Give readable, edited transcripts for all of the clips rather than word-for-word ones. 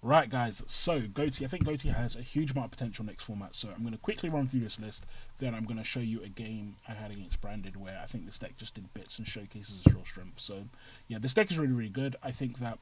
Right, guys, so GHOTI, I think GHOTI has a huge amount of potential next format, so I'm going to quickly run through this list, then I'm going to show you a game I had against Branded where I think this deck just did bits and showcases its real strength. So, yeah, this deck is really, really good. I think that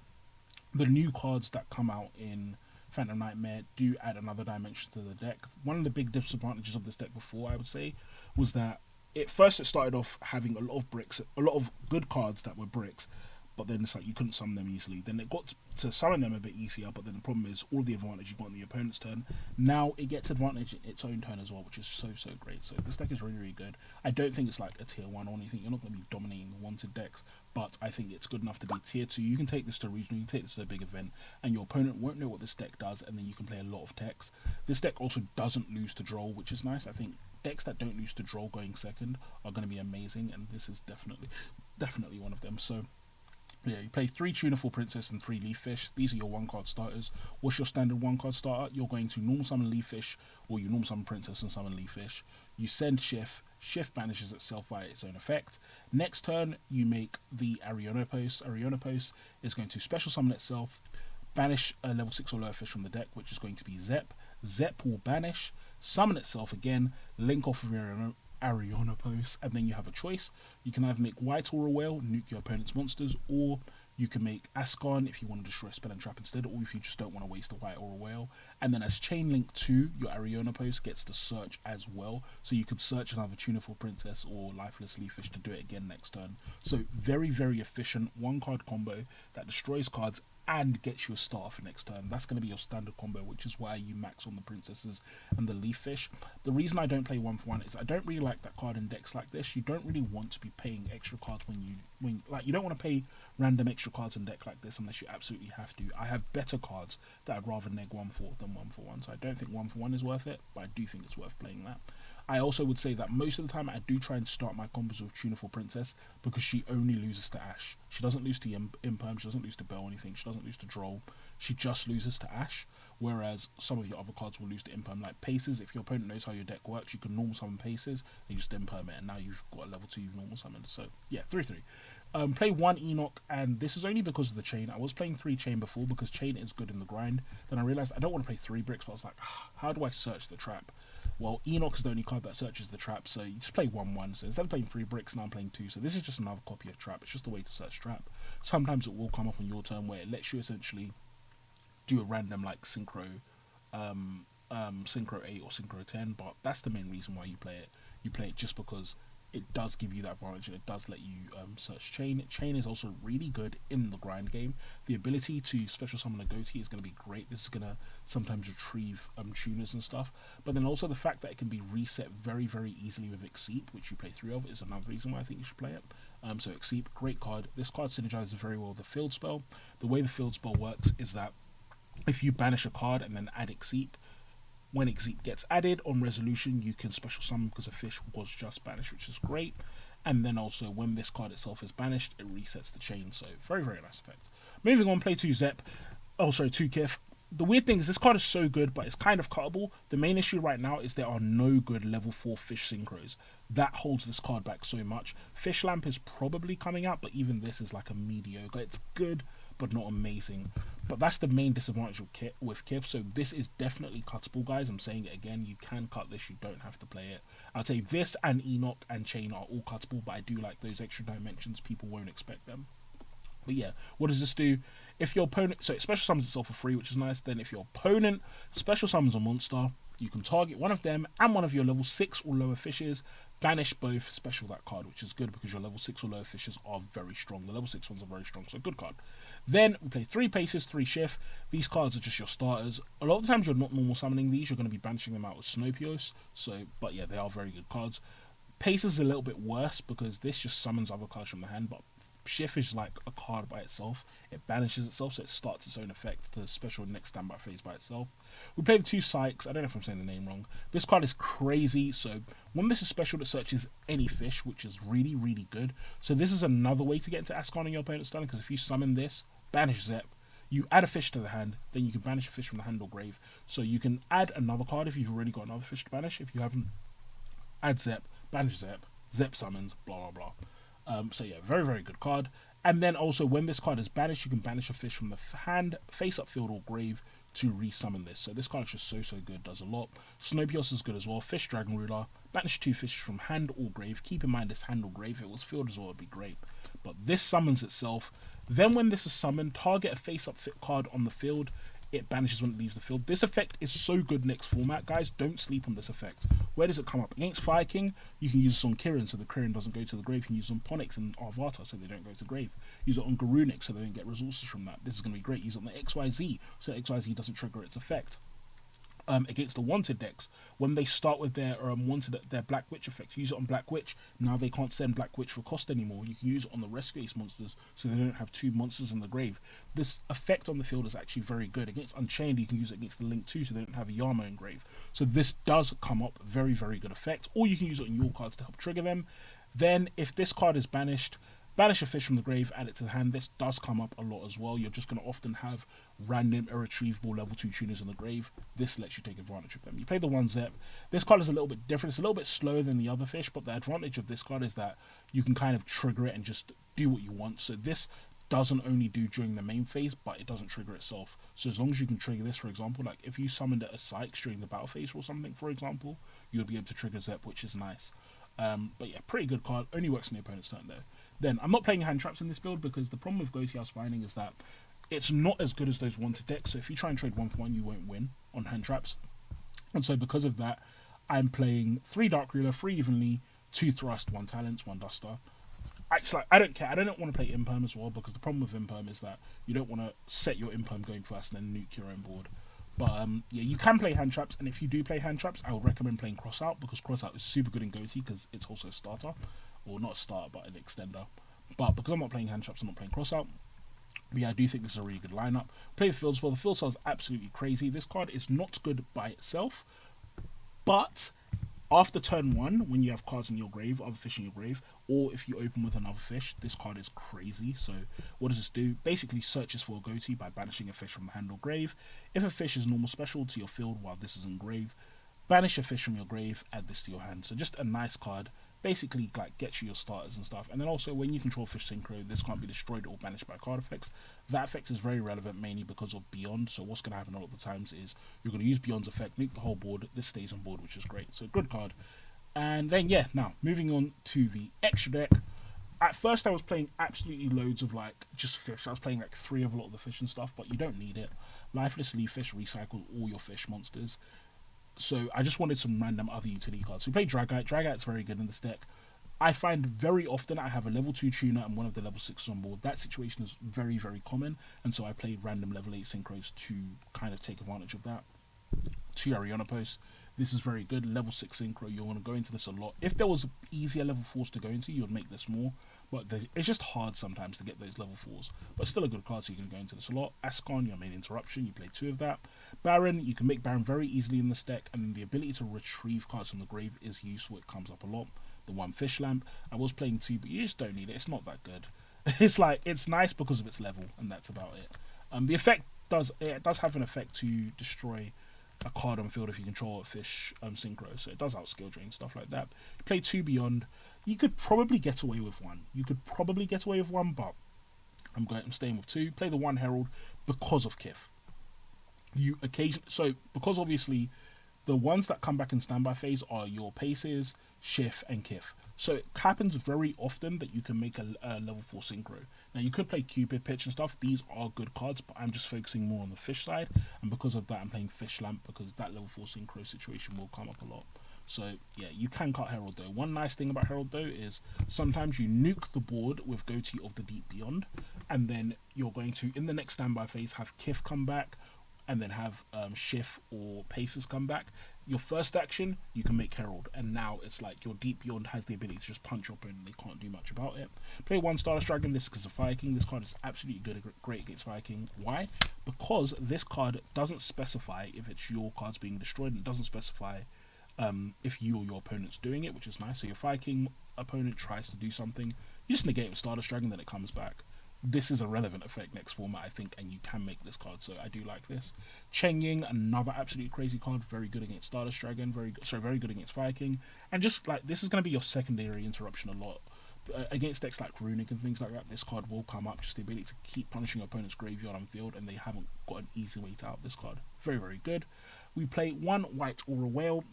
the new cards that come out in Phantom Nightmare do add another dimension to the deck. One of the big disadvantages of this deck before, I would say, was that it started off having a lot of bricks, a lot of good cards that were bricks, but then it's like you couldn't summon them easily. Then it got to summon them a bit easier, but then the problem is all the advantage you got in the opponent's turn. Now it gets advantage in its own turn as well, which is so great. So this deck is really, really good. I don't think it's like a tier 1 or anything. You're not going to be dominating the wanted decks, but I think it's good enough to be tier 2. You can take this to regional, you can take this to a big event, and your opponent won't know what this deck does, and then you can play a lot of decks. This deck also doesn't lose to Droll, which is nice. I think decks that don't lose to Droll going second are going to be amazing, and this is definitely one of them. So yeah, you play 3 Tuneful Princess and 3 Leaf Fish. These are your 1 card starters. What's your standard 1 card starter? You're going to normal summon Leaf Fish, or you normal summon Princess and summon Leaf Fish. You send Shift. Shift banishes itself via its own effect. Next turn, you make the Arionopos. Arionopos is going to special summon itself, banish a level 6 or lower fish from the deck, which is going to be Zep. Zep will banish, summon itself again, link off of Arionopos, and then you have a choice. You can either make White Aura Whale, nuke your opponent's monsters, or you can make Ascon if you want to destroy Spell and Trap instead, or if you just don't want to waste a White Aura Whale. And then as Chain Link 2, your Arionopos gets to search as well, so you could search another Tuneful Princess or Lifeless Leaf Fish to do it again next turn. So very efficient 1 card combo that destroys cards and gets you a starter for next turn. That's going to be your standard combo, which is why you max on the princesses and the leaf fish. The reason I don't play 1 for 1 is I don't really like that card in decks like this. You don't really want to be paying extra cards when you don't want to pay random extra cards in deck like this unless you absolutely have to. I have better cards that I'd rather neg 1 for than 1 for 1, so I don't think 1 for 1 is worth it, but I do think it's worth playing that. I also would say that most of the time I do try and start my combos with Tuneful Princess because she only loses to Ash. She doesn't lose to Imperm, she doesn't lose to Bell or anything, she doesn't lose to Droll, she just loses to Ash, whereas some of your other cards will lose to Imperm, like Paces. If your opponent knows how your deck works, you can normal summon Paces, and you just Imperm it, and now you've got a level 2 you've normal summoned. So yeah, 3-3. Play 1 Enoch, and this is only because of the chain. I was playing 3 chain before because chain is good in the grind. Then I realized I don't want to play 3 bricks, but I was like, how do I search the trap? Well, Enoch is the only card that searches the trap, so you just play 1-1. So instead of playing 3 bricks, now I'm playing 2. So this is just another copy of trap. It's just a way to search trap. Sometimes it will come up on your turn where it lets you essentially do a random like synchro 8 or synchro 10, but that's the main reason why you play it. You play it just because it does give you that advantage and it does let you search chain. Chain is also really good in the grind game. The ability to special summon a GHOTI is going to be great. This is going to sometimes retrieve tuners and stuff, but then also the fact that it can be reset very easily with Exceep, which you play 3 of, is another reason why I think you should play it. So Exceep, great card. This card synergizes very well with the field spell. The way the field spell works is that if you banish a card and then add Exceep, when Exceep gets added on resolution, you can special summon because a fish was just banished, which is great. And then also when this card itself is banished, it resets the chain. So very nice effect. Moving on, play 2 Zep. Oh, sorry, 2 Kith. The weird thing is this card is so good, but it's kind of cuttable. The main issue right now is there are no good level 4 fish synchros. That holds this card back so much. Fish Lamp is probably coming out, but even this is like a mediocre. It's good, but not amazing. But that's the main disadvantage with Kith. So this is definitely cuttable, guys. I'm saying it again. You can cut this. You don't have to play it. I'd say this and Enoch and Chain are all cuttable, but I do like those extra dimensions. People won't expect them. But yeah, what does this do? If your opponent, so it special summons itself for free, which is nice. Then if your opponent special summons a monster, you can target one of them and one of your level 6 or lower fishes, banish both, special that card, which is good because your level 6 or lower fishes are very strong. The level 6 ones are very strong, so good card. Then we play 3 Paces, 3 Shift. These cards are just your starters. A lot of the times you're not normal summoning these, you're going to be banishing them out with Snopios. So, but yeah, they are very good cards. Paces is a little bit worse because this just summons other cards from the hand, but Shift is like a card by itself. It banishes itself, so it starts its own effect to special next standby phase by itself. We play the 2 Sykes. I don't know if I'm saying the name wrong. This card is crazy. So when this is special, it searches any fish, which is really good. So this is another way to get into Ascon on your opponent's turn, because if you summon this, banish Zep, you add a fish to the hand, then you can banish a fish from the hand or grave. So you can add another card if you've already got another fish to banish. If you haven't, add Zep, banish Zep, Zep summons, blah. So yeah, very good card. And then also, when this card is banished, you can banish a fish from the hand, face up field or grave to resummon this. So this card is just so good, does a lot. Snowpios is good as well. Fish Dragon Ruler, banish 2 fishes from hand or grave. Keep in mind this hand or grave, if it was field as well, it'd be great. But this summons itself. Then when this is summoned, target a face up card on the field. It banishes when it leaves the field. This effect is so good next format, guys. Don't sleep on this effect. Where does it come up? Against Fire King, you can use this on Kirin so the Kirin doesn't go to the grave. You can use it on Ponix and Arvata so they don't go to the grave. Use it on Garunic so they don't get resources from that. This is going to be great. Use it on the XYZ so XYZ doesn't trigger its effect. Against the wanted decks, when they start with their their Black Witch effect, use it on Black Witch. Now they can't send Black Witch for cost anymore. You can use it on the Rescue Ace monsters so they don't have 2 monsters in the grave. This effect on the field is actually very good. Against Unchained, you can use it against the Link 2 so they don't have a Yama in grave. So this does come up very good effect. Or you can use it on your cards to help trigger them. Then if this card is banished, banish a fish from the grave, add it to the hand. This does come up a lot as well. You're just going to often have random irretrievable level 2 tuners in the grave. This lets you take advantage of them. You play the 1-Zep. This card is a little bit different. It's a little bit slower than the other fish, but the advantage of this card is that you can kind of trigger it and just do what you want. So this doesn't only do during the main phase, but it doesn't trigger itself. So as long as you can trigger this, for example, like if you summoned it as Sykes during the battle phase or something, for example, you'll be able to trigger Zep, which is nice. But yeah, pretty good card. Only works in the opponent's turn though. Then I'm not playing hand traps in this build because the problem with GHOTI I was finding is that it's not as good as those wanted decks. So if you try and trade 1-for-1, you won't win on hand traps. And so because of that, I'm playing 3 Dark Ruler, 3 Evenly, 2 Thrust, 1 Talents, 1 Duster. I don't care. I don't want to play Imperm as well because the problem with Imperm is that you don't want to set your Imperm going first and then nuke your own board. But yeah, you can play hand traps, and if you do play hand traps, I would recommend playing Crossout because Crossout is super good in GHOTI because it's also a starter, or not a starter but an extender. But because I'm not playing hand traps, I'm not playing Crossout. But yeah, I do think this is a really good lineup. Play the field as well. The field cell is absolutely crazy. This card is not good by itself, but after turn 1, when you have cards in your grave, other fish in your grave, or if you open with another fish, this card is crazy. So what does this do? Basically searches for a GHOTI by banishing a fish from the hand or grave. If a fish is normal special to your field while this is in grave, banish a fish from your grave, add this to your hand. So just a nice card. Basically like gets you your starters and stuff. And then also when you control fish synchro, this can't be destroyed or banished by card effects. That effect is very relevant mainly because of Beyond. So what's going to happen a lot of the times is you're going to use Beyond's effect, nuke the whole board, this stays on board, which is great. So good card. And then yeah, now moving on to the extra deck. At first I was playing absolutely loads of like just fish. I was playing like 3 of a lot of the fish and stuff, but you don't need it. Lifeless Leaf Fish recycles all your fish monsters. So I just wanted some random other utility cards. So we play Dragite. Dragite's very good in this deck. I find very often I have a level 2 tuner and one of the level 6s on board. That situation is very common, and so I play random level 8 synchros to kind of take advantage of that. 2 Ariana Posts. This is very good. Level 6 synchro, you're going to go into this a lot. If there was easier level 4s to go into, you would make this more. But it's just hard sometimes to get those level 4s. But still a good card, so you can go into this a lot. Ascon, your main interruption, you play 2 of that. Baron, you can make Baron very easily in this deck, and the ability to retrieve cards from the grave is useful. It comes up a lot. The 1 Fish Lamp, I was playing 2, but you just don't need it. It's not that good. It's like, it's nice because of its level, and that's about it. The effect does have an effect to destroy a card on field if you control a fish synchro, so it does outskill drain, stuff like that. You play 2 Beyond, you could probably get away with 1. But I'm staying with 2. Play the 1 Herald because of Kith. Because obviously the ones that come back in standby phase are your Paces, Shift, and Kith. So it happens very often that you can make a level 4 synchro. Now you could play Cupid Pitch and stuff. These are good cards, but I'm just focusing more on the fish side, and because of that I'm playing Fish Lamp because that level 4 synchro situation will come up a lot. So yeah, you can cut Herald though. One nice thing about Herald though is sometimes you nuke the board with GHOTI of the Deep Beyond, and then you're going to, in the next standby phase, have Kith come back, and then have Shift or Paces come back. Your first action, you can make Herald, and now it's like your Deep Beyond has the ability to just punch your opponent. They can't do much about it. Play 1 Stardust Dragon. This is because of Fire King. This card is absolutely great against Fire King. Why? Because this card doesn't specify if it's your cards being destroyed, and it doesn't specify if you or your opponent's doing it, which is nice. So your Fire King opponent tries to do something, you just negate it with Stardust Dragon, then it comes back. This is a relevant effect next format, I think, and you can make this card, so I do like this. Cheng Ying, another absolutely crazy card, very good against Stardust Dragon, very good against Fire King, and just like this is going to be your secondary interruption a lot, against decks like Runic and things like that, this card will come up. Just the ability to keep punishing your opponent's graveyard on field, and they haven't got an easy way to out this card. Very, very good. We play one white Aura Whale.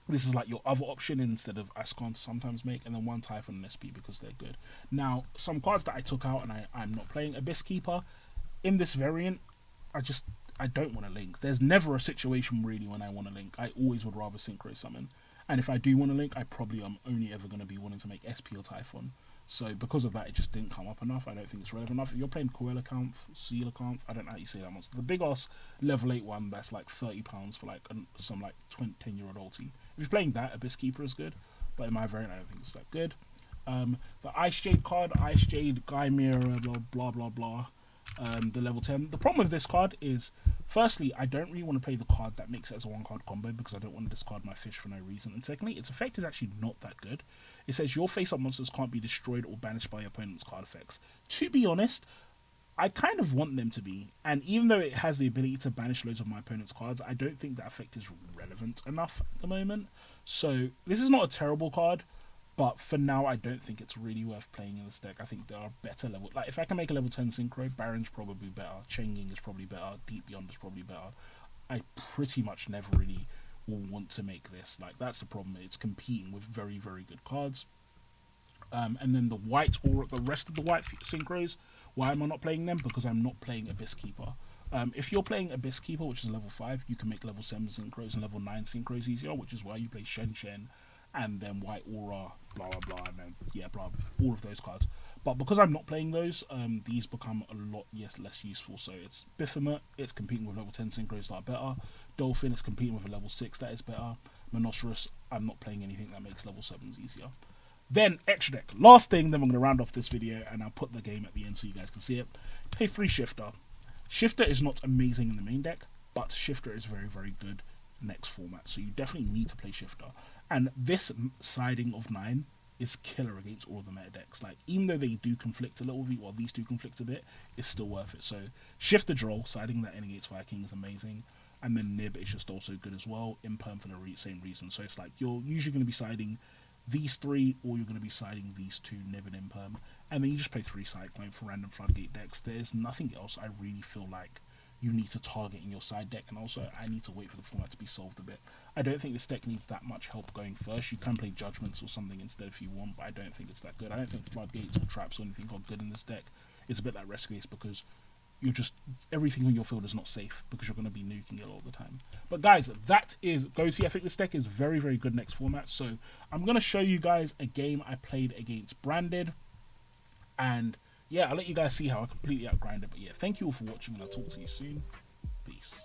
This is like your other option instead of Ascon to sometimes make, and then one Typhon and SP because they're good. Now, some cards that I took out and I'm not playing. Abyss Keeper. In this variant, I don't want to link. There's never a situation really when I want to link. I always would rather Synchro Summon. And if I do want to link, I probably am only ever going to be wanting to make SP or Typhon. So because of that, it just didn't come up enough. I don't think it's relevant enough. If you're playing Coelacanth, Coelacanth, I don't know how you say that monster. The big ass level 8 one that's like £30 for like some like 10-year-old ulti. If you're playing that, Abyss Keeper is good. But in my variant, I don't think it's that good. The Ice Jade card, Ice Jade, Guy Mirror, blah blah blah. The level 10. The problem with this card is, firstly, I don't really want to play the card that makes it as a one card combo because I don't want to discard my fish for no reason. And secondly, its effect is actually not that good. It says your face-up monsters can't be destroyed or banished by your opponent's card effects. To be honest, I kind of want them to be. And even though it has the ability to banish loads of my opponent's cards, I don't think that effect is relevant enough at the moment. So this is not a terrible card. But for now, I don't think it's really worth playing in this deck. I think there are better level. Like if I can make a level 10 Synchro, Baron's probably better. Changing is probably better. Deep Beyond is probably better. I pretty much never really will want to make this. Like that's the problem. It's competing with very, very good cards. And then the white or the rest of the white Synchros, why am I not playing them? Because I'm not playing Abyss Keeper. If you're playing Abyss Keeper, which is level 5, you can make level 7 Synchros and level 9 Synchros easier, which is why you play Shen Shen and then White Aura, blah blah blah, and then yeah, blah, all of those cards. But because I'm not playing those, these become a lot less useful. So it's Biphomet, it's competing with level 10 Synchros that are better. Dolphin is competing with a level 6 that is better. Monoceros, I'm not playing anything that makes level 7s easier. Then extra deck, last thing, then we're going to round off this video and I'll put the game at the end so you guys can see it. Play 3 Shifter. Shifter is not amazing in the main deck, but Shifter is very, very good next format. So you definitely need to play Shifter. And this siding of 9 is killer against all of the meta decks. Like, even though they do conflict a little bit, well, these two conflict a bit, it's still worth it. So, Shifter Droll, siding that in against Fire King is amazing. And then Nib is just also good as well, Imperm for the same reason. So, it's like, you're usually going to be siding these 3, or you're going to be siding these 2, Nib and Imperm. And then you just play 3 Cyclone for random Floodgate decks. There's nothing else I really feel like you need to target in your side deck, and also I need to wait for the format to be solved a bit. I don't think this deck needs that much help going first. You can play Judgments or something instead if you want, but I don't think it's that good. I don't think Floodgates or Traps or anything are good in this deck. It's a bit like Rescue because you're just, everything on your field is not safe because you're going to be nuking it all the time. But guys, that is GHOTI. I think this deck is very, very good next format. So I'm going to show you guys a game I played against Branded, and yeah, I'll let you guys see how I completely outgrind it. But yeah, thank you all for watching, and I'll talk to you soon. Peace.